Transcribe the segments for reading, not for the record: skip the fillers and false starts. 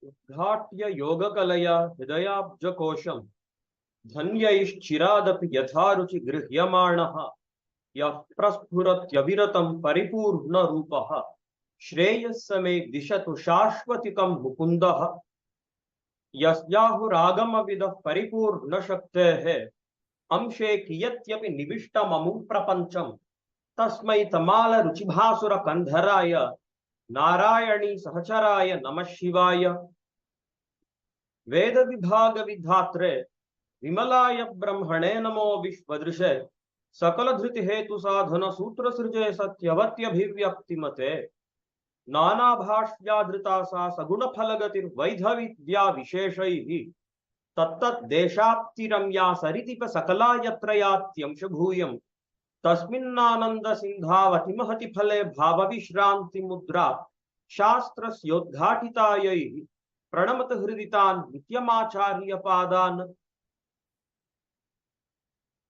उद्घाट्य योगकलया हृदयाब्जकोशं धन्यैश्चिरादपि यथा रुचि गृह्यमाणः यः प्रस्फुरत्यविरतं परिपूर्णरूपः श्रेयस्समे दिशतु शाश्वतिकं मुकुन्दः यस्याहुरागमविदः परिपूर्णशक्तेः अंशे कियत्यपि निविष्टममुं प्रपञ्चं तस्मै तमालरुचिभासुरकन्धराय नारायणी सहचराय नमः शिवाय। वेद विभाग विधात्रे विमलाय ब्रह्मणे नमो विश्वदृशे सकल धृति हेतु साधन सूत्र सृजे सत्यवत्यभिव्यक्तिमते नाना भाष्याधृता सा सगुण फलगतिर्वैध विद्या विशेषैः तत्तत् देशाप्तिरम्या सरितिप सकला यत्र यात्यंश भूयम् तस्मिन्नानंद सिंधावति महति फले भाव विश्रांति मुद्रा शास्त्रस्योद्घाटितायैः प्रणमत हृदितान् नित्यमाचार्य पादान्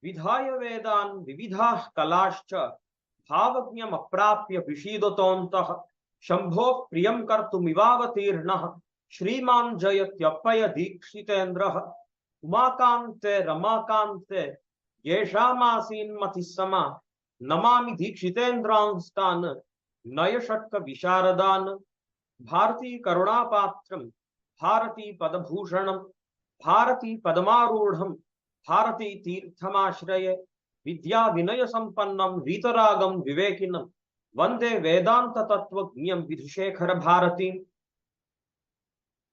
विधाय वेदान् विविधाः कलाश्च भावज्ञमप्राप्य विषीदतोऽन्तः शंभोः प्रियं कर्तुमिवावतीर्णः श्रीमान् जयत्यप्पय दीक्षितेन्द्रः उमाकान्ते रमाकान्ते येषामासीन्मतिः समा नमामि दीक्षितेन्द्रांस्तान् नयषट्क विशारदान् भारती करुणापात्रं भारती पदभूषणं भारती पदमारूढं भारती तीर्थमाश्रये विद्या विनय संपन्नं वीतरागं विवेकिनं वंदे वेदांत तत्वज्ञं Vidhushekhar Bharti.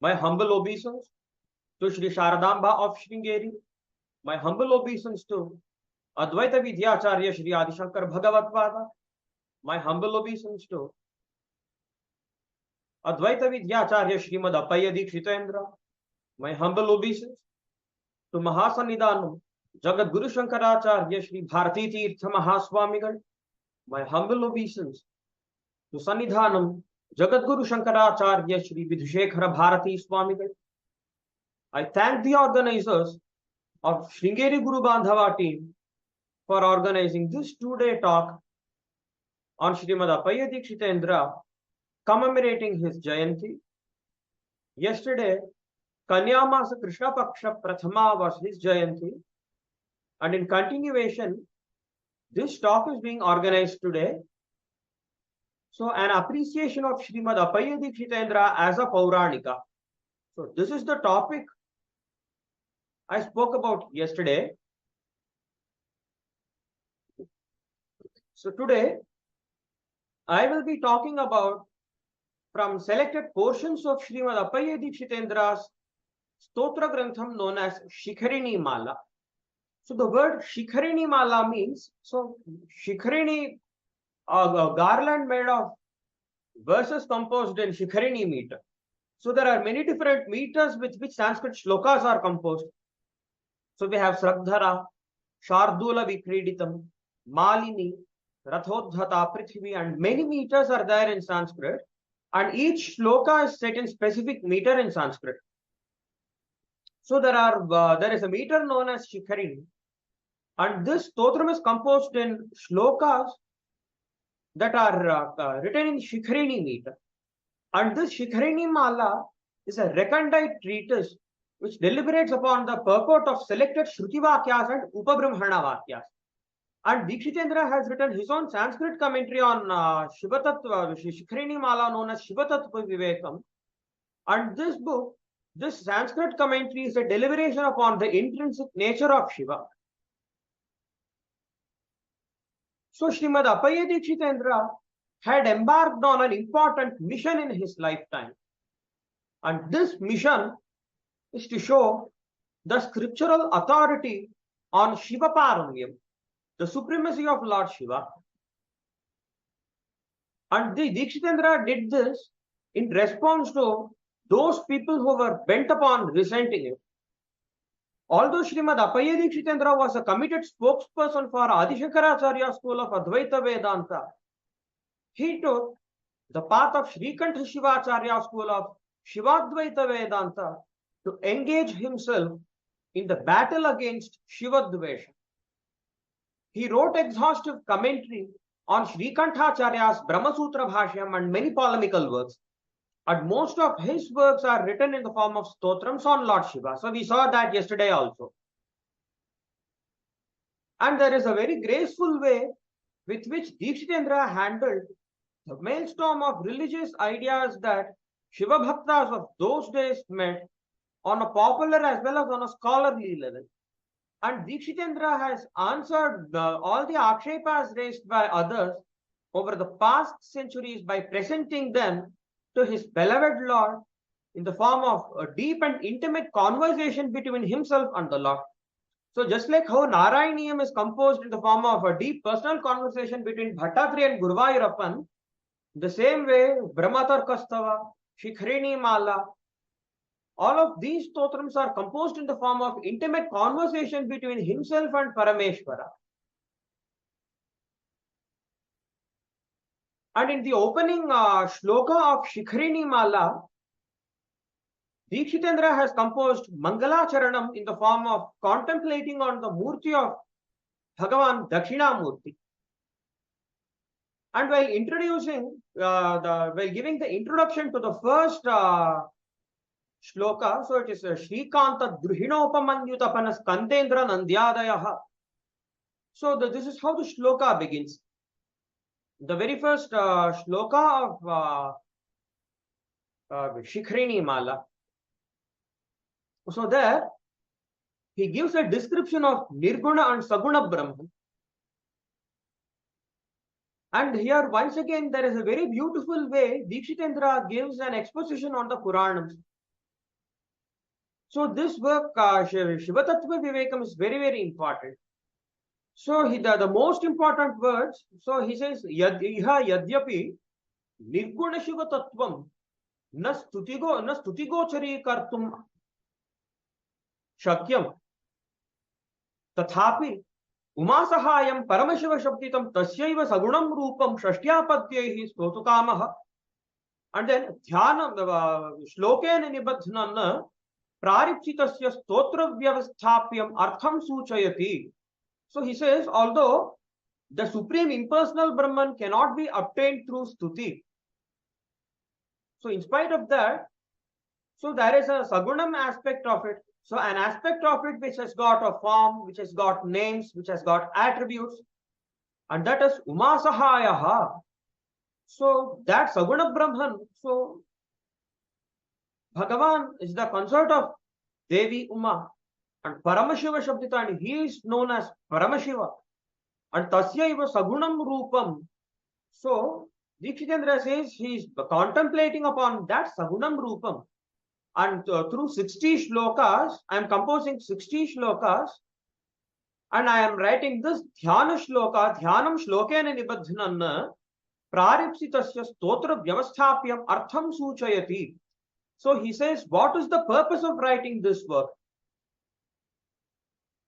My humble obeisance to Shri Sharadamba of Sringeri. My humble obeisance to Advaita Vidyacharya Shri Adi Shankar Bhagavatpada. My humble obeisance to Advaita Vidyacharya Srimad Appayya Dikshitendra. My humble obeisance to Mahasanidanam Jagat Guru Shankaracharya Shri Bharati Tirtha Mahaswamigal. My humble obeisance to Sanidhanam Jagat Guru Shankaracharya Shri Vidhushekara Bharati Swamigal. I thank the organizers of Sringeri Guru Bandhava team for organizing this two-day talk on Srimad Appayya Dikshitendra commemorating his Jayanti. Yesterday, Kanyamasa Krishna Paksha Prathama was his Jayanti, and in continuation, this talk is being organized today. So, an appreciation of Srimad Appayya Dikshitendra as a Pouranika. So, this is the topic I spoke about yesterday. So, today I will be talking about from selected portions of Srimad Appayya Dikshitendra's Stotra Grantham known as Shikharini Mala. So, the word Shikharini Mala means, so Shikharini, a garland made of verses composed in Shikharini meter. So, there are many different meters with which Sanskrit shlokas are composed. So, we have Sraddhara, Shardula Vikriditam, Malini, Rathodhata, Prithvi, and many meters are there in Sanskrit. And each shloka is set in specific meter in Sanskrit. So, there is a meter known as Shikharini. And this stotram is composed in shlokas that are written in Shikharini meter. And this Shikharini Mala is a recondite treatise which deliberates upon the purport of selected Shruti Vakyas and Upabrahmana Vakyas. And Dikshitendra has written his own Sanskrit commentary on Shikharini Mala known as Shivatattva Vivekam. And this book, this Sanskrit commentary is a deliberation upon the intrinsic nature of Shiva. So, Srimad Appayya Dikshitendra had embarked on an important mission in his lifetime. And this mission is to show the scriptural authority on Shiva Paramyam, the supremacy of Lord Shiva. And the Dikshitendra did this in response to those people who were bent upon resenting it. Although Srimad Appayya Dikshitendra was a committed spokesperson for Adi Shankaracharya school of Advaita Vedanta, he took the path of Srikantha Shivacharya school of Shivadvaita Vedanta to engage himself in the battle against Shivadvesha. He wrote exhaustive commentary on Srikantacharya's Brahma Sutra Bhashyam and many polemical works. And most of his works are written in the form of stotrams on Lord Shiva. So we saw that yesterday also. And there is a very graceful way with which Dikshitendra handled the maelstrom of religious ideas that Shiva Bhaktas of those days met on a popular as well as on a scholarly level. And Dikshitendra has answered all the akshepas raised by others over the past centuries by presenting them to his beloved Lord in the form of a deep and intimate conversation between himself and the Lord. So just like how Narayaniyam is composed in the form of a deep personal conversation between Bhattatri and Guruvayurappan, the same way Brahmatarkastava, Shikhrini Mala, all of these stotrams are composed in the form of intimate conversation between himself and Parameshwara. And in the opening shloka of Shikhrini Mala, Dikshitendra has composed Mangala Charanam in the form of contemplating on the Murti of Bhagavan Dakshinamurti. And while introducing, while giving the introduction to the first shloka, so it is Shrikanta Druhinopamanyutapana Skandendra Nandyadayaha. So this is how the shloka begins. The very first shloka of Shikhrini Mala. So there, he gives a description of Nirguna and Saguna Brahman. And here, once again, there is a very beautiful way Dikshitendra gives an exposition on the Puranams. So this work, Shiva Tattva Vivekam, is very, very important. So the most important words, so he says, Iha Yadyapi Nirguna Shiva Tattvam na stutigochari kartum shakyam tathapi Umasahayam Paramashiva Shabditam Tasyaiva Sagunam Rupam Shashtyapadyehi Stotukamaha. And then Dhyanam Shloken Nibadhanana Praripchitasya Stotra Vyavasthapyam Artham Suchayati. So he says, although the supreme impersonal Brahman cannot be obtained through stuti. So in spite of that, so there is a Sagunam aspect of it. So an aspect of it which has got a form, which has got names, which has got attributes, and that is Umasahayaha. So that Saguna Brahman, so Bhagavan is the consort of Devi Uma and Paramashiva Shabdita, and he is known as Paramashiva. And Tasyaiva Sagunam Rupam. So Dikshitendra says he is contemplating upon that Sagunam Rupam. And through 60 shlokas, I am composing 60 shlokas, and I am writing this Dhyana shloka, Dhyanam Shlokena Nibadhanana, Praripsitasya Stotra Vyavasthapyam Artham Suchayati. So he says, what is the purpose of writing this work?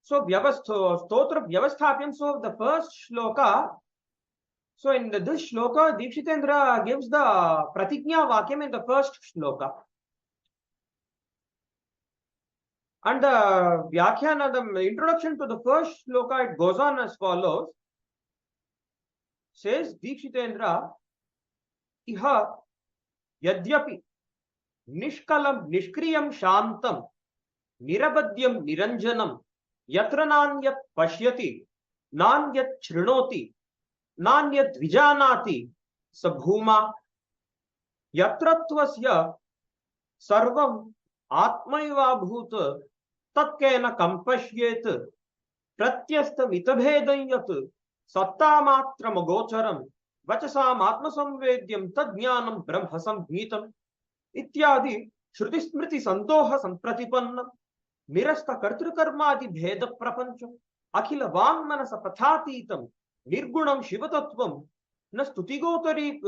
So Stotra Vyavasthapyam, so the first shloka, so in this shloka, Dikshitendra gives the Pratignya Vakyam in the first shloka. And the Vyakhyana, the introduction to the first shloka, it goes on as follows. Says Dikshitendra, Iha Yadyapi Nishkalam Nishkriyam Shantam Nirabadyam Niranjanam Yatra Nanyat Pashyati Nanyat Chrinoti Nanyat Vijanati Sabhuma Yatratvasya Sarvam Atmaiva Bhuta Tatkena Kampashyet Pratyastha Mitabhedanyat Sattamatra Gocharam Vachasam Atmasamvedyam Tadnyanam Brahmasam Bhitam Ityadi Shruti Smriti Santoha Sampratipannam Nirasta Kartrukarmadi Bheda Prapancham Akhila Vangmanasa Pathatitam Nirgunam Shivatatvam Na Stutigochari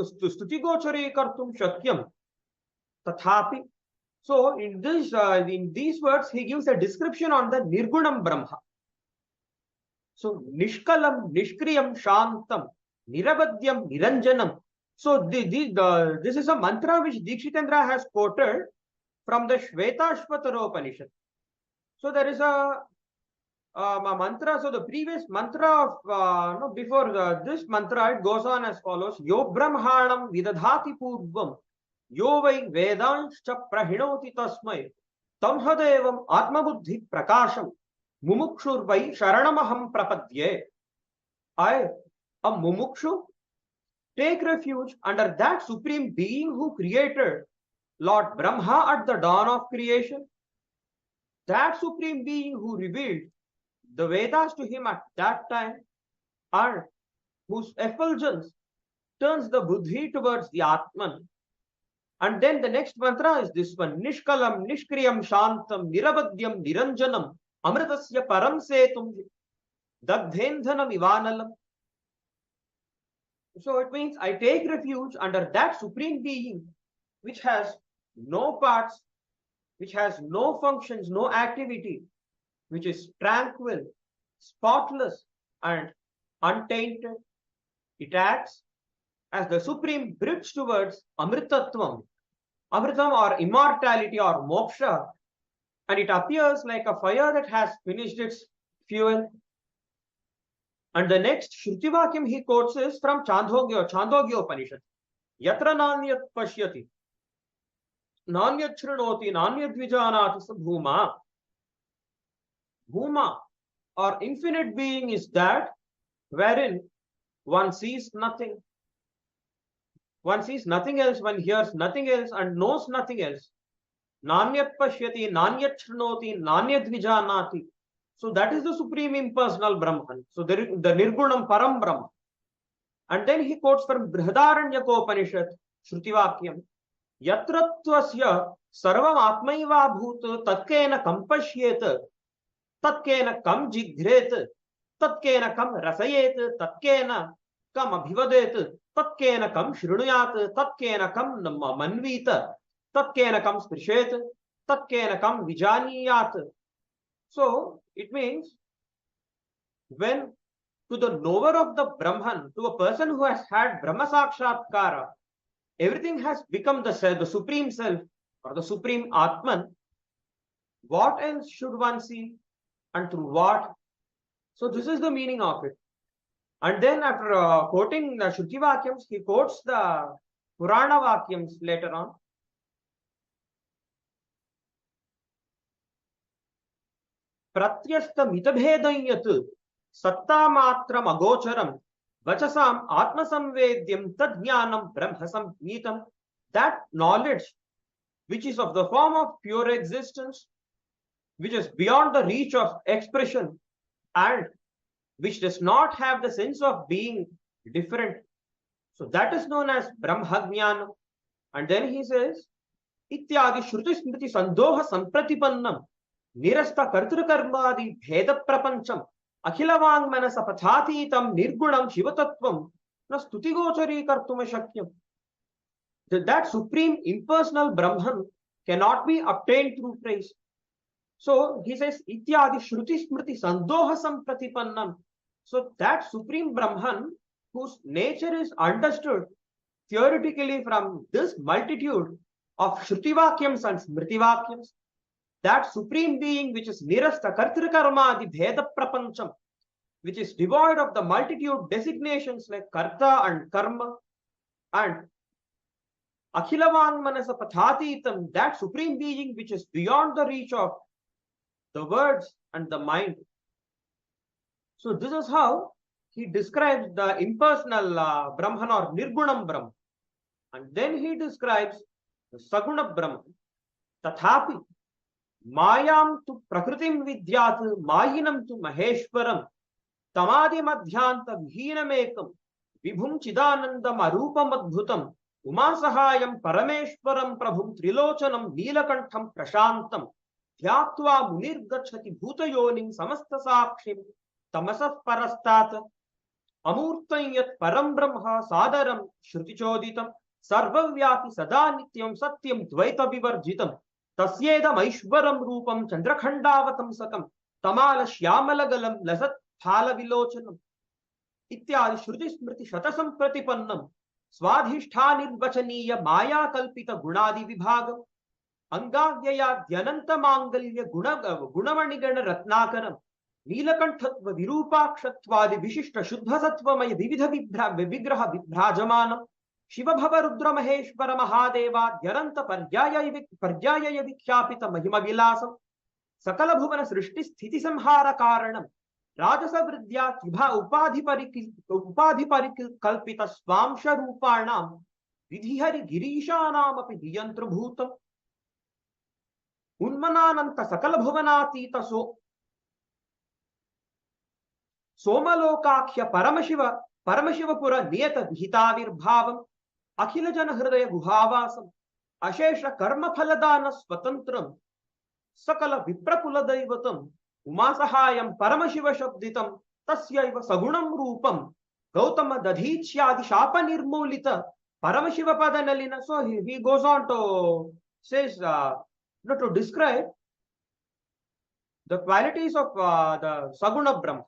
Kartum Shakyam Tathapi. So in these words, he gives a description on the Nirgunam Brahma. So Nishkalam, Nishkriyam, Shantam, Nirabadyam, Niranjanam. So this is a mantra which Dikshitendra has quoted from the Shvetashvatara Upanishad. So there is a mantra. So the previous mantra of before this mantra, it goes on as follows: Yo Brahmanam Vidadhati Purvam यो वै वेदांश्च प्रहिणोति तस्मै तंहदेवम् आत्मबुद्धि प्रकाशम मुमुक्षुर्वै शरणमहं प्रपद्ये. I, a mumukshu, take refuge under that supreme being who created Lord Brahma at the dawn of creation, that supreme being who revealed the Vedas to him at that time, and whose effulgence turns the buddhi towards the Atman. And then the next mantra is this one: Nishkalam, Nishkriyam, Shantam, Niravadyam, Niranjanam, Amritasya Param Setum, Dagdhendhanam Ivanalam. So it means I take refuge under that supreme being which has no parts, which has no functions, no activity, which is tranquil, spotless, and untainted. It acts as the supreme bridge towards Amritatvam, Amritam or immortality or moksha, and it appears like a fire that has finished its fuel. And the next Shruti Vakyam he quotes is from Chandogya Upanishad. Yatra nanyat pashyati, nanyat shrunoti, nanyat vijanati sa bhuma. Bhuma or infinite being is that wherein one sees nothing. One sees nothing else, one hears nothing else, and knows nothing else. Nanyat pashyati, nanyat shrunoti, nanyat vijanati. So that is the supreme impersonal Brahman. So the Nirgunam Param Brahma. And then he quotes from Brihadaranyaka Upanishad, Shruti Vakyam, Yatratvasya Sarvam Atmaiva Bhut Tatkena Kam Pashyet, Tatkena Kam Jigret, Tatkena Kam Rasayet, Tatkena Kam Abhivadet, Tatkena Kam Shrunuyat, Tatkena Kam Manvita, Tatkena Kam Sprishet, Tatkena Kam Vijaniyat. So it means when to the knower of the Brahman, to a person who has had Brahma Sakshatkara, everything has become the self, the supreme self or the supreme Atman. What else should one see and through what? So this is the meaning of it. And then after quoting the Shruti Vakyams, he quotes the Purana Vacuums later on. Pratyasta mitabhedam yat satta matram agocharam vachasam atmasamvedyam tad jnanam brahmasam nitam. That knowledge which is of the form of pure existence, which is beyond the reach of expression and which does not have the sense of being different. So that is known as Brahmajnanam. And then he says, Ityadi Shruti Smriti Sandoha Sampratipannam Nirasta Kartrukarmadi Bheda Prapancham Akhilavang Manasa Pathatitam Nirgunam Shivatatvam Na Stutigochari Kartuma Shakyam. That supreme impersonal Brahman cannot be obtained through praise. So he says, Ityadi Shruti Smriti Sandoha Sampratipannam. So that supreme Brahman, whose nature is understood theoretically from this multitude of Shruti Vakyams and Smriti Vakyams, that supreme being which is Nirasta Kartrikarma, the Bheda Prapancham, which is devoid of the multitude designations like Karta and Karma, and Akhilavang Manasa Pathatitam, that supreme being which is beyond the reach of the words and the mind. So this is how he describes the impersonal Brahman or Nirgunam Brahman. And then he describes the Saguna Brahman. Tathapi Mayam tu Prakritim Vidyat Mayinam tu Maheshwaram Tamadi Madhyanta Vhinamekam Vibhum Chidanandam Arupam Adbhutam Umasahayam Parameshwaram Prabhum Trilochanam Neelakantham Prashantam Dhyatva Munirgachati Bhutayonim Samasta Sakshim Tamasah Parastat Amurtam Yat Param Brahma Sadaram Shruti Choditam Sarvavyapi Sada Nityam Satyam Dvaita Vivarjitam Tasyedam Aishwaram Rupam Chandrakhandavatam Sakam Tamala Shyamalagalam Lasat Thala Vilochanam Ityadi Shruti Smriti Shatasam Pratipannam Swadhishthani Vachaniya Maya Kalpita Gunadi Vibhagam Angavyaya Dhyananta Mangalya Gunamanigana Ratnakaram Neelakanthatva Virupakshatvadi Vishishta Shuddha Sattvamaya Vividha Vigraha Vibhrajamanam. Shiv भव रुद्र महेश्वर महादेवाद्यनंत पर्याय विख्यापित महिम विलासम सकल भुवन सृष्टि स्थिति संहार कारणम राजस वृद्ध्या उपाधि परिकल्पित स्वांश रूपाणाम विधिहरि गिरीशानामपि नियंत्रभूतम उन्मनानंत सकल भुवनातीत सोमलोकाख्य परमशिवपुर नियत विहिताविर्भावम अखिल जन हृदय गुहावासम अशेष कर्म फलदान स्वतंत्रम सकल विप्रकुल दैवतम उमा सहायम परमशिव शब्दितम तस्यैव सगुणम रूपम गौतम दधीच्यादि शाप निर्मूलित परमशिव पद Nalin. So he goes on to says to describe the qualities of the Saguna Brahma.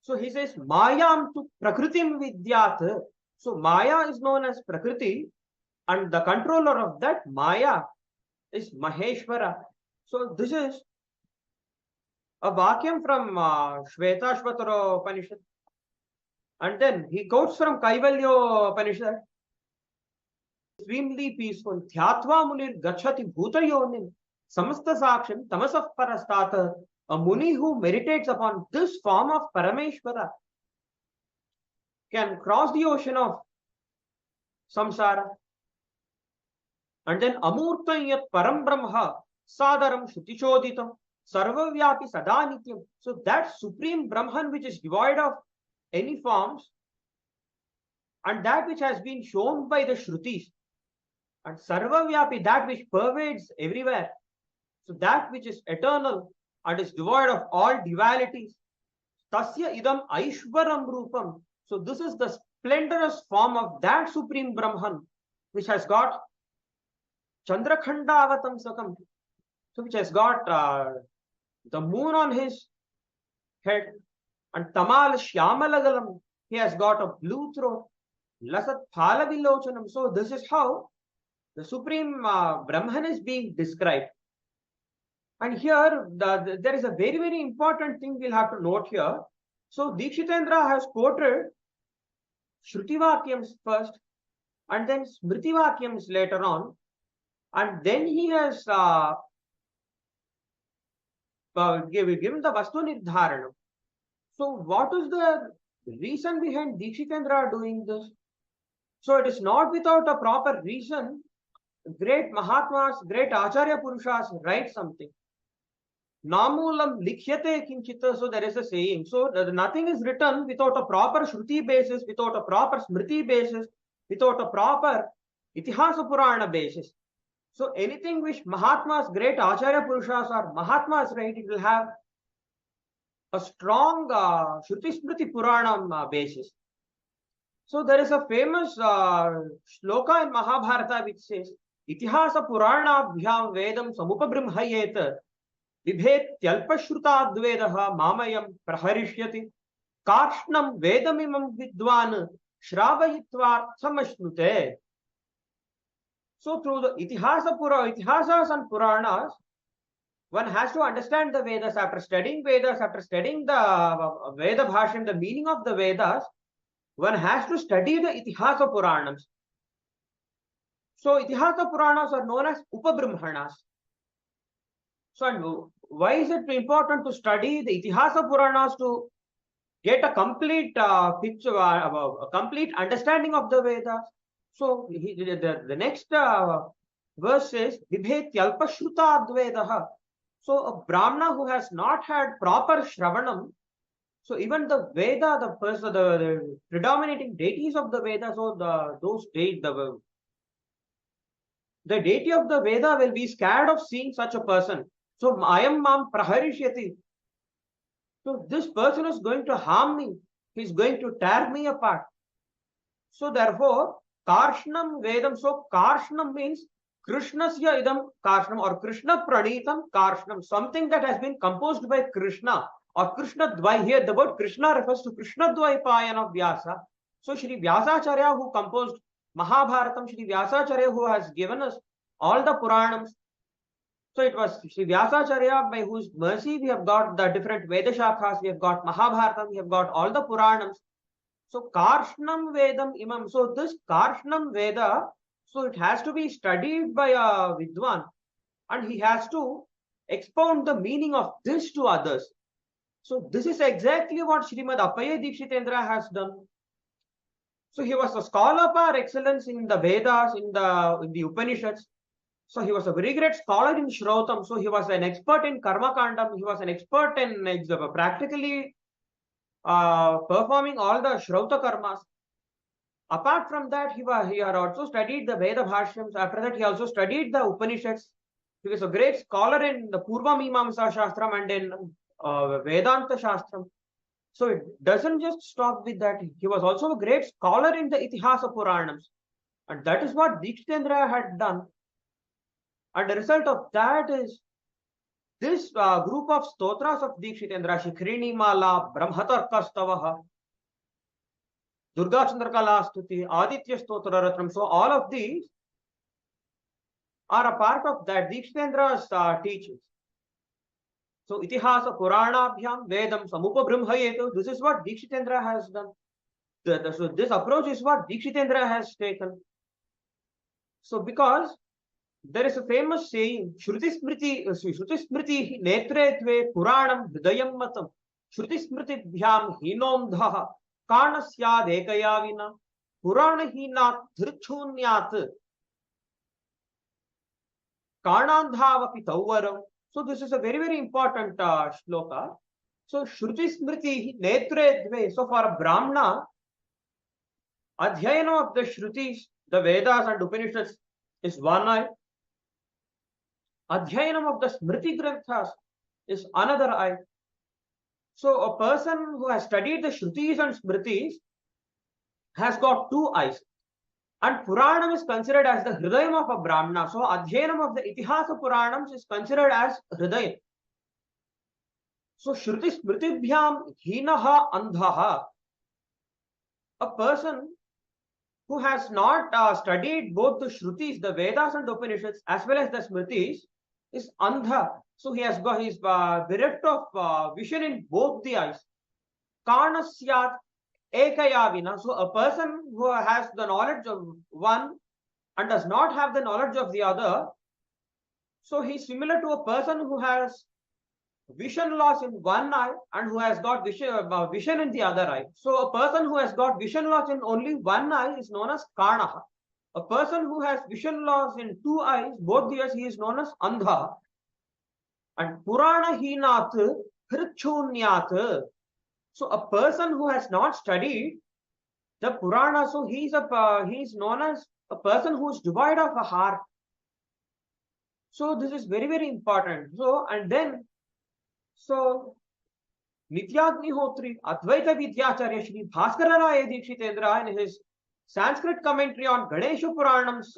So he says Mayam tu Prakritim Vidyat. So Maya is known as Prakriti, and the controller of that Maya is Maheshwara. So this is a Vakyam from Shvetashvatara Upanishad. And then he quotes from Kaivalya Upanishad. Extremely peaceful. Dhyatva munir gachati bhutayonim samasta saksham tamasah parastata. A muni who meditates upon this form of Parameshwara can cross the ocean of samsara. And then amurtam yat param brahma sadaram shutichodhitam sarvavyapi sadanityam. So that supreme Brahman which is devoid of any forms, and that which has been shown by the Shrutis, and sarvavyapi, that which pervades everywhere. So that which is eternal and is devoid of all dualities. Tasya idam aishwaram rupam. So this is the splendorous form of that supreme Brahman which has got Chandrakhandavatam Sakam, so which has got the moon on his head, and Tamal Shyamalagalam, he has got a blue throat, Lasat Phalavilochanam. So this is how the supreme Brahman is being described. And here there is a very, very important thing we'll have to note here. So Dikshitendra has quoted Shruti Vacuums first, and then Smriti Vacuums later on, and then he has given the Vastu Nirdharanam. So what is the reason behind Dikshitendra doing this? So it is not without a proper reason. Great Mahatmas, great Acharya Purushas write something. Namulam likhyate kinchita. So there is a saying. So nothing is written without a proper Shruti basis, without a proper Smriti basis, without a proper Itihasa Purana basis. So anything which Mahatmas, great Acharya Purushas or Mahatmas write, it will have a strong Shruti Smriti Purana basis. So there is a famous shloka in Mahabharata which says, Itihasa Purana Bhyam Vedam Samupabrimhayet Vibhet Tyalpashruta Dvedaha Mamayam Praharishyati Karshnam Vedamimam Vidwan Shravayitva Samashnute. So through the Itihasas and Puranas, one has to understand the Vedas. After studying Vedas, after studying the Veda Bhasham, the meaning of the Vedas, one has to study the Itihasa Puranams. So Itihasa Puranas are known as Upabrahmanas. So why is it important to study the Itihasa Puranas to get a complete picture, a complete understanding of the Vedas? So the next verse says, Vibhet Yalpashruta Advedaha. So a Brahmana who has not had proper Shravanam, so even the Veda, the predominating deities of the Veda, so the deity of the Veda will be scared of seeing such a person. So Ayam Mam Praharishyati. So this person is going to harm me. He is going to tear me apart. So therefore, Karshnam Vedam. So Karshnam means Krishnasya idam Karshnam, or Krishna Pranitam Karshnam. Something that has been composed by Krishna or Krishna Dvai. Here the word Krishna refers to Krishna Dvaipayan of Vyasa. So Shri Vyasacharya who composed Mahabharatam, Shri Vyasacharya who has given us all the Puranams. So it was Shri Vyasacharya by whose mercy we have got the different Veda Shakhas, we have got Mahabharatam, we have got all the Puranams. So Karshnam Vedam Imam. So this Karshnam Veda, so it has to be studied by a Vidwan, and he has to expound the meaning of this to others. So this is exactly what Srimad Appayya Dikshitendra has done. So he was a scholar par excellence in the Vedas, in the Upanishads. So he was a very great scholar in Shrotam. So he was an expert in Karma Kandam. He was an expert in practically performing all the Shrauta karmas. Apart from that, he had also studied the Veda Bhashyams. After that, he also studied the Upanishads. He was a great scholar in the Purva Mimamsa Shastram and in Vedanta Shastram. So it doesn't just stop with that. He was also a great scholar in the Itihasa Puranams. And that is what Dikshitendra had done. And the result of that is this group of stotras of Dikshitendra, Shikrini Mala, Brahmatarkastavaha, Durga Chandrakala Stuti, Aditya Stotra Ratnam. So all of these are a part of that Dikshitendra's teachings. So Itihasa Purana Bhyam Vedam Samupabrimhayetu. This is what Dikshitendra has done. So this approach is what Dikshitendra has taken. So because there is a famous saying, Shruti Smriti Netre Dve Puranam Hridayam Matam Shruti Smriti Bhyam Hinomdha Karnasyad Ekayavina Purana Hinat Dhirchunyat Karnandhavapi Tauvaram. So this is a very, very important shloka. So Shruti Smriti Netre Dve. So for a Brahmana, Adhyayana of the Shrutis, the Vedas and Upanishads is one eye. Adhyayanam of the Smriti Granthas is another eye. So a person who has studied the Shrutis and Smritis has got two eyes. And Puranam is considered as the Hridayam of a Brahmana. So Adhyayanam of the Itihasa Puranams is considered as Hridayam. So Shruti Smritibhyam Hinaha Andhaha. A person who has not studied both the Shrutis, the Vedas and the Upanishads, as well as the Smritis, is Andha. So he has got his bereft of vision in both the eyes. Karnasyat Ekayavina. So a person who has the knowledge of one and does not have the knowledge of the other, so he is similar to a person who has vision loss in one eye and who has got vision in the other eye. So a person who has got vision loss in only one eye is known as Karnaha. A person who has vision loss in two eyes, both the eyes, he is known as Andha. And Purana Hinat Hrichunyat. So a person who has not studied the Purana, so he is known as a person who is devoid of a heart. So this is very, very important. So and then so Nityagnihotri Advaita Vidyacharya Shri Bhaskara Raya Dikshitendra in his Sanskrit commentary on Ganesha Puranam's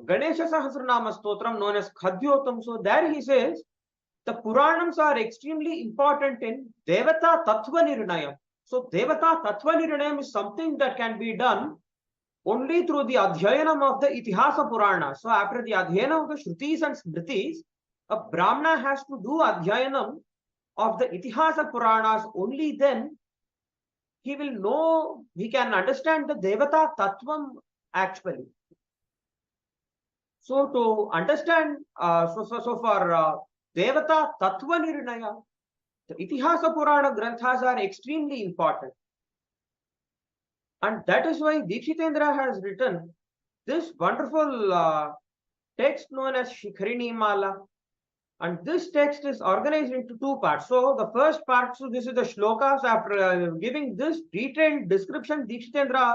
Ganesha Sahasranama Stotram known as Khadyotam. So there he says the Puranams are extremely important in Devata Tattva Nirnayam. So Devata Tattva Nirnayam is something that can be done only through the Adhyayanam of the Itihasa Purana. So after the Adhyayanam of the Shrutis and Smritis, a Brahmana has to do Adhyayanam of the Itihasa Puranas. Only then he will know, he can understand the Devata Tattvam actually. So to understand, for Devata Tattva Nirnaya, the Itihasa Purana Granthas are extremely important. And that is why Dikshitendra has written this wonderful text known as Shikrini Mala. And this text is organized into two parts. So the first part, so this is the Slokas. After giving this detailed description, Dikshitendra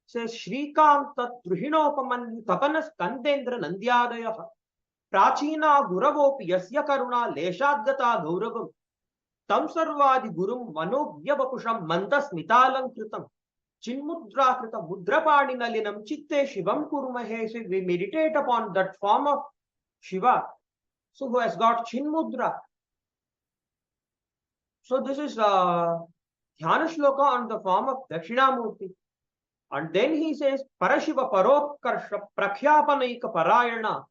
says Shrikanta Truhinopaman Tapanas Kandendra Nandyadaya Prachina Guravopi Yasya Karuna Leshadgata Gauravam Tam Sarvadi Gurum Manogyabapusham Mantasmitalam Kritam Chinmudra Krita Mudrapani Nalinam Chitte Shivam Kurmahe. So we meditate upon that form of Shiva. So who has got Chinmudra. So this is Dhyana Shloka on the form of Dakshinamurti. And then he says, Parashiva Parokarsha Prakhyapanaika Parayana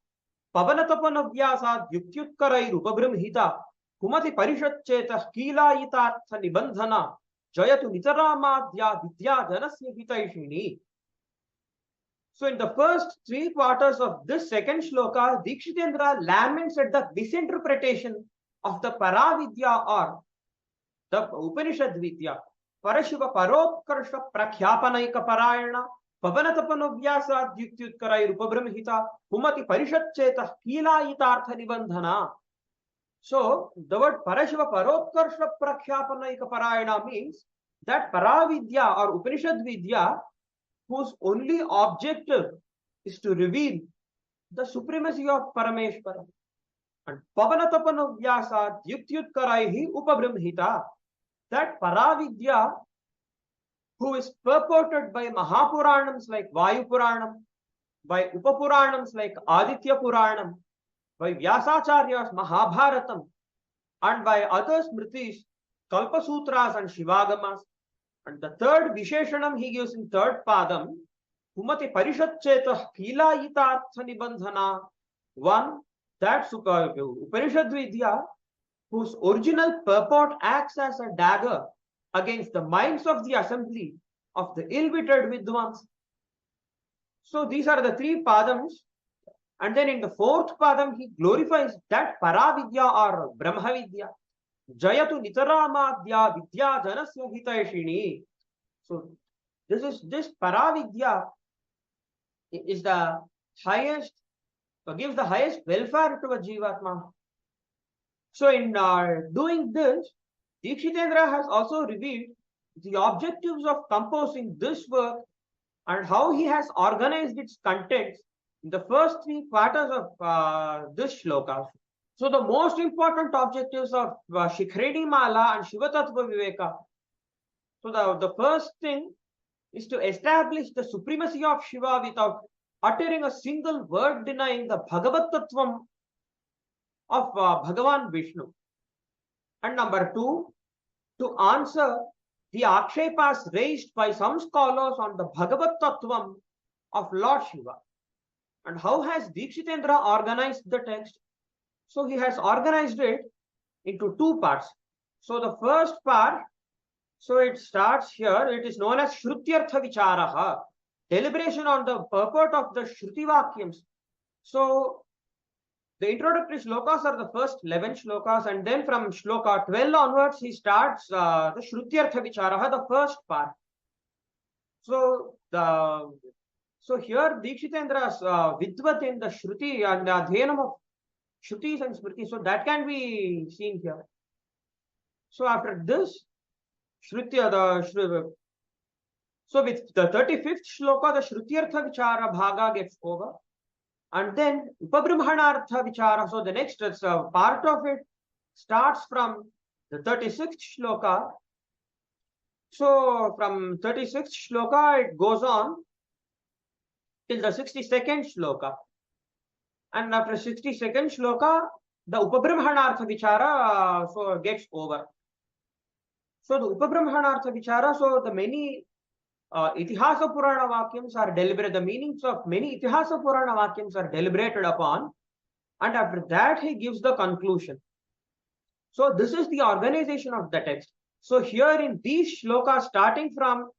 Pavanatapana Vyasa Yukyutkarai Rupabrimhita Kumati Parishatcheta Kilayitartha Nibandhana Jayatu Nitaramadya Vidya Janasya Hitaishini. So in the first 3 quarters of this second shloka, Dikshitendra laments at the misinterpretation of the Paravidya or the Upanishad Vidya. Parashiva Parotkarsha Prakhyapanaika Parayana Pavanatapano Vyasa Dyutyutkarai Rupabramhita Humati Parishatcheta Kilayitartha Nibandhana. So the word Parashiva Parotkarsha Prakhyapanaika Parayana means that Paravidya or Upanishad Vidya, whose only objective is to reveal the supremacy of Parameshvara. And Pavanatapano Vyasa Dyutyutkaraihi Upabrahmhita, that Paravidya, who is purported by Mahapuranams like Vayu Puranam, by Upapuranams like Aditya Puranam, by Vyasacharya's Mahabharatam, and by other Smritis, Kalpasutras and Shivagamas. And the third Visheshanam he gives in third Padam, Humati Parishatcheta Kilayitartha Nibandhana. One, that Upanishad Vidya, whose original purport acts as a dagger against the minds of the assembly of the ill-witted Vidwans. So these are the 3 Padams. And then in the 4th Padam, he glorifies that Paravidya or Brahmavidya. Jayatu Nitaramadya Vidya Janasya Hitaishini. So this Paravidya is the highest, gives the highest welfare to a Jivatma. So in doing this, Dikshitendra has also revealed the objectives of composing this work and how he has organized its contents in the first 3 quarters of this shloka. So the most important objectives of Shikhrini Mala and Shiva Tattva Viveka. So the first thing is to establish the supremacy of Shiva without uttering a single word denying the Bhagavat Tattvam of Bhagavan Vishnu. And number 2, to answer the akshepas raised by some scholars on the Bhagavat Tattvam of Lord Shiva. And how has Dikshitendra organized the text? So he has organized it into 2 parts. So the first part, so it starts here, it is known as Shrutyartha Vicharaha, deliberation on the purport of the Shruti Vacuums. So the introductory shlokas are the first 11 shlokas, and then from shloka 12 onwards he starts the Shrutyartha Vicharaha, the first part. So here Dikshitendra's Vidvat in the Shruti and the Adhyanam of Shrutis and Smriti, so that can be seen here. So after this, so with the 35th shloka, the Shrutyartha Vichara Bhaga gets over. And then Upabrahmanartha Vichara, so the next part of it starts from the 36th shloka. So from 36th shloka, it goes on till the 62nd shloka. And after 62nd shloka, the Upabrahmanartha Vichara so gets over. So the Upabrahmanartha Vichara, so the many Itihasa Purana Vacuums are deliberated, the meanings of many Itihasa Purana Vacuums are deliberated upon, and after that he gives the conclusion. So this is the organization of the text. So here in these shlokas, starting from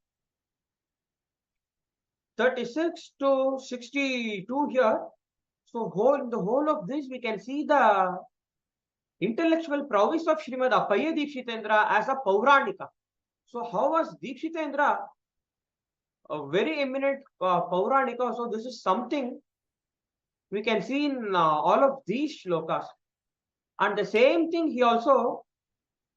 36 to 62 here, so in the whole of this we can see the intellectual prowess of Srimad Appayya Dikshitendra as a Pouranika. So how was Dikshitendra a very eminent Pouranika? So this is something we can see in all of these shlokas. And the same thing he also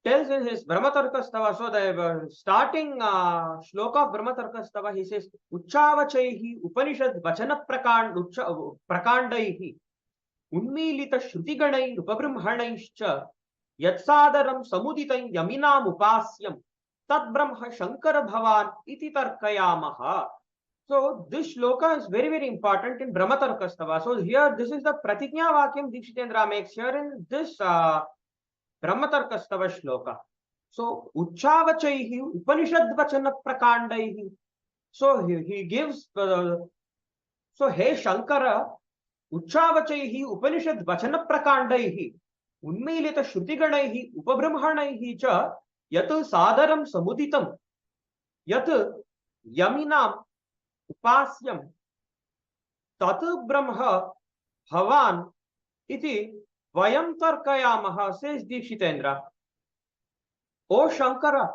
tells in his Brahmatarkastava. So the starting shloka of Brahmatarkastava, he says, Uchavachaihi Upanishad Vachana Prakandaihi Unmilita Shrutiganai Rupabrahmanaischa Yatsadaram Samuditai Yaminam Upasyam Tat Brahma Shankara Bhavan Iti Tarkayamaha. So this shloka is very, very important in Brahmatarkastava. So here, this is the Pratignya Vakyam Dikshitendra makes here in this Brahmatarkastava shloka. So Uchavachaihi Upanishad Vachana Prakandaihi. So he gives so Hey Shankara Uchavachaihi Upanishad Vachana Prakandaihi Unmilita Shrutiganaihi Upabrahmanaihi cha Yat sadaram samuditam yat yaminam upasyam tat brahma bhavan iti vayam tarkayamaha, says Dikshitendra. O Shankara,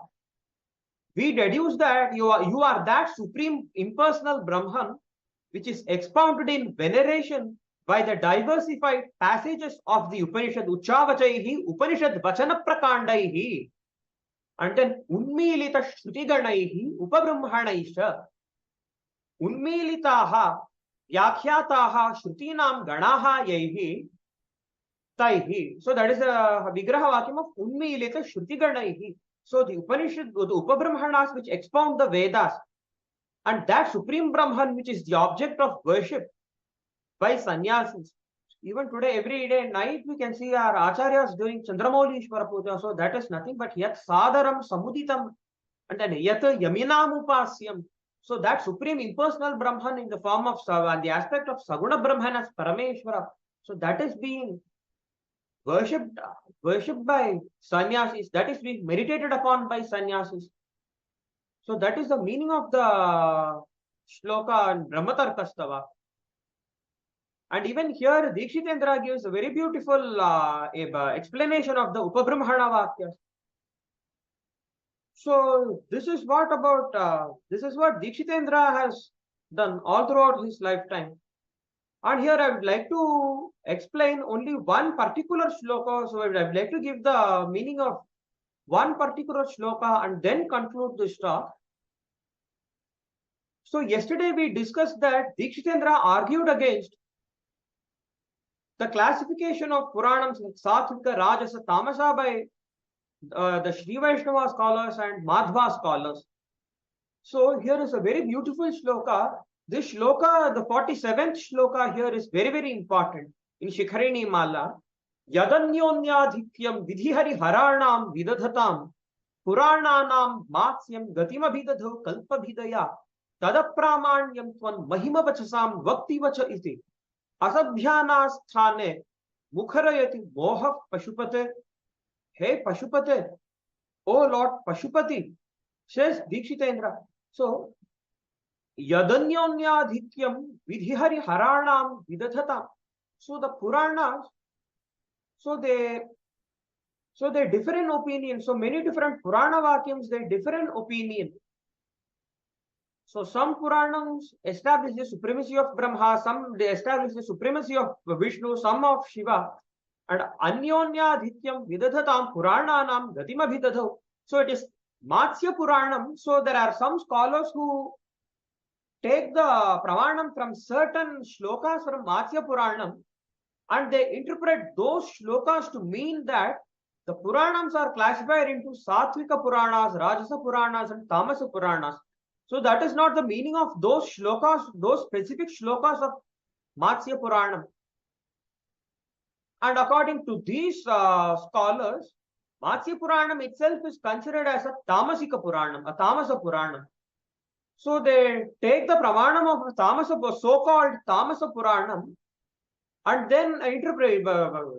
we deduce that you are that supreme impersonal Brahman which is expounded in veneration by the diversified passages of the Upanishad. Uchavachaihi Upanishad Vachana Prakandaihi and then Unmilita Shrutiganahi Upabrahmanaisha Unmilitaha Vyakhyataha Shrutinam Ganaha Yaihi Taihi. So that is a Vigraha Vakyam of Unmilita Shrutiganahi. So the Upanishad, the Upabrahmanas which expound the Vedas, and that Supreme Brahman which is the object of worship by sannyasis. Even today, every day night, we can see our acharyas doing Chandramaulishwara Puja. So that is nothing but Yat Sadaram Samuditam and then Yat Yaminam Upasyam. So that Supreme Impersonal Brahman in the form of the aspect of Saguna Brahman as Parameshwara. So that is being worshipped by sannyasis. That is being meditated upon by sannyasis. So that is the meaning of the shloka and Brahmatarkastava. And even here, Dikshitendra gives a very beautiful explanation of the Upabrahmana Vakyas. So this is what Dikshitendra has done all throughout his lifetime. And here I would like to explain only one particular shloka. So I would like to give the meaning of one particular shloka and then conclude this talk. So yesterday we discussed that Dikshitendra argued against the classification of Puranams like Satvika, Rajasa, Tamasa by the Sri Vaishnava scholars and Madhva scholars. So here is a very beautiful shloka. This shloka, the 47th shloka here is very, very important in Shikharini Mala. Yadanyonyadhikyam vidhihari haranam vidadhatam Purananam matsyam gatima bidadho kalpa bidaya tadapramanyam tvan mahima vachasam vakti vacha iti asabhyana sthane mukharayati moha pashupate. Hey Pashupate, O Lord Pashupati, says Dikshitendra. So Yadanyonyadhikyam vidhihari haranam vidadhatam. So the Puranas, so they differ in opinion. So many different Purana Vacuums, they differ in opinion. So some Puranams establish the supremacy of Brahma, some they establish the supremacy of Vishnu, some of Shiva. And Anyonyadhityam vidadhatam Purananam gatima vidadho. So it is Matsya Puranam. So there are some scholars who take the Pramanam from certain shlokas from Matsya Puranam and they interpret those shlokas to mean that the Puranams are classified into Satvika Puranas, Rajasa Puranas and Tamasa Puranas. So that is not the meaning of those shlokas, those specific shlokas of Matsya Puranam. And according to these scholars, Matsya Puranam itself is considered as a Tamasika Puranam, a Tamasa Puranam. So they take the Pramanam of Tamasa, so-called Tamasa Puranam, and then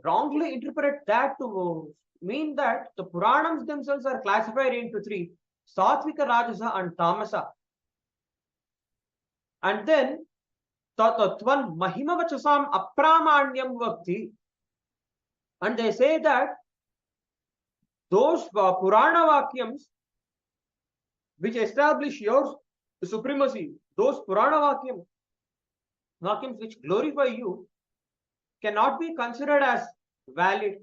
wrongly interpret that to mean that the Puranams themselves are classified into three: Satvika, Rajasa, and Tamasa. And then Tatvan Mahima Vachasam Apramanyam Vakti. And they say that those Purana Vacuums which establish your supremacy, those Purana Vacuums which glorify you, cannot be considered as valid.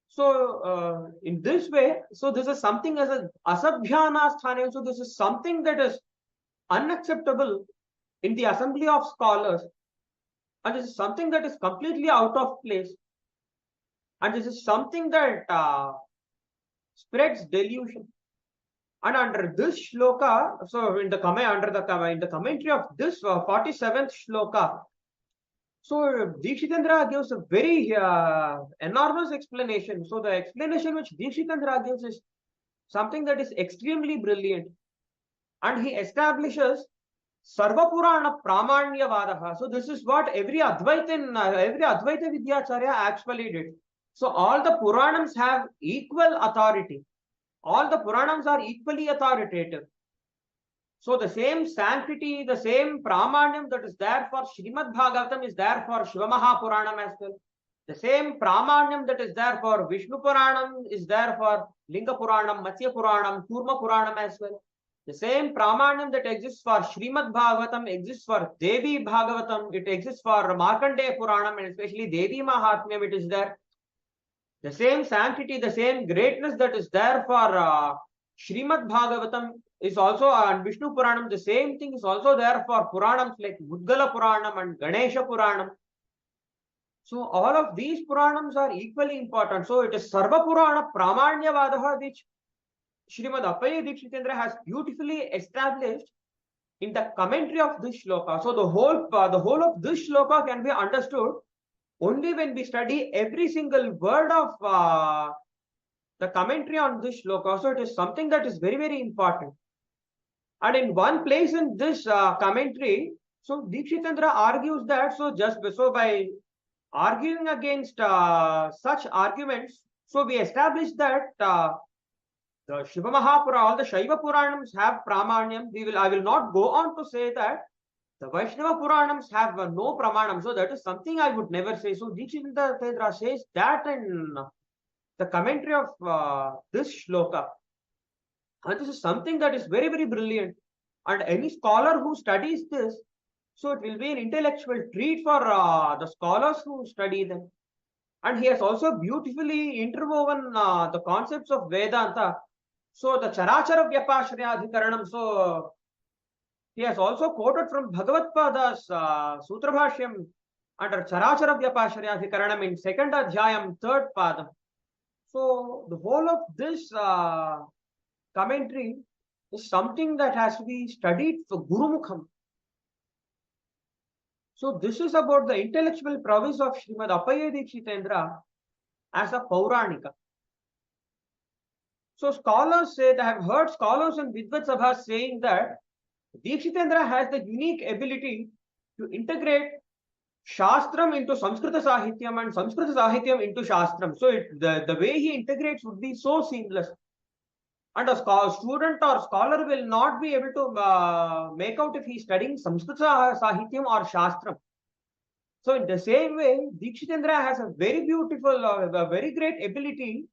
So in this way, so this is something as a asabhyana sthane. So this is something that is unacceptable in the assembly of scholars, and this is something that is completely out of place. And this is something that spreads delusion. And under this shloka, so in the commentary of this 47th shloka, so Dikshitendra gives a very enormous explanation. So the explanation which Dikshitendra gives is something that is extremely brilliant, and he establishes Sarva Purana Pramanya Vadaha. So this is what every Advaita Vidyacharya actually did. So all the Puranams have equal authority. all the Puranams are equally authoritative. So the same sanctity, the same pramanyam that is there for Srimad Bhagavatam is there for Shiva Mahapuranam as well. The same pramanyam that is there for Vishnu Puranam is there for Linga Puranam, Matsya Puranam, Kurma Puranam as well. The same pramanyam that exists for Srimad Bhagavatam exists for Devi Bhagavatam, it exists for Markandeya Puranam, and especially Devi Mahatmyam it is there. The same sanctity, the same greatness that is there for Srimad Bhagavatam is also on Vishnu Puranam. The same thing is also there for Puranams like Mudgala Puranam and Ganesha Puranam. So all of these Puranams are equally important. So it is Sarva Purana Pramanyavadaha which Srimad Appayya Dikshitendra has beautifully established in the commentary of this shloka. So the whole of this shloka can be understood only when we study every single word of the commentary on this shloka. So it is something that is very, very important. And in one place in this commentary, so Dikshitendra argues that so by arguing against such arguments, so we established that the Shiva Mahapura, all the Shaiva Puranams have Pramanyam. I will not go on to say that the Vaishnava Puranams have no Pramanam. So that is something I would never say. So Dikshitendra says that in the commentary of this shloka. And this is something that is very, very brilliant. And any scholar who studies this, so it will be an intellectual treat for the scholars who study them. And he has also beautifully interwoven the concepts of Vedanta. So the Charachara Vyapashrayadhikaranam, so he has also quoted from Bhagavatpada's Sutra Bhashyam under Charachara Vyapashrayadhikaranam in second adhyayam, third padam. So the whole of this commentary is something that has to be studied for Gurumukham. So this is about the intellectual prowess of Srimad Appayya Dikshitendra as a Pouranika. So scholars said, I have heard scholars and Vidvat Sabhas saying that Dikshitendra has the unique ability to integrate Shastram into Samskrita Sahityam and Samskrita Sahityam into Shastram. So the way he integrates would be so seamless. And a student or scholar will not be able to make out if he is studying Samskrita Sahityam or Shastram. So in the same way, Dikshitendra has a very beautiful, a very great ability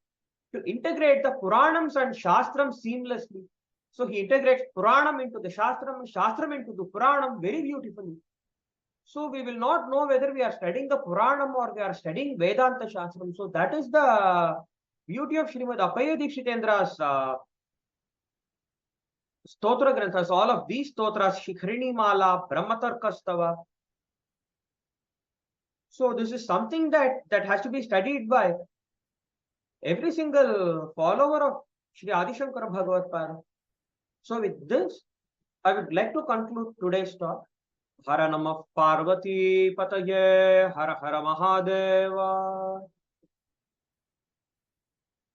to integrate the Puranams and Shastram seamlessly. So he integrates Puranam into the Shastram, Shastram into the Puranam very beautifully. So we will not know whether we are studying the Puranam or we are studying Vedanta Shastram. So that is the beauty of Srimad Appayya Dikshitendra's Stotra Granthas. All of these stotras, Shikharini Mala, Brahmatarkastava. So this is something that has to be studied by every single follower of Sri Adi Shankara Bhagavatpada. So with this, I would like to conclude today's talk. Hara Namah Parvati Pataye, Hara Hara Mahadeva.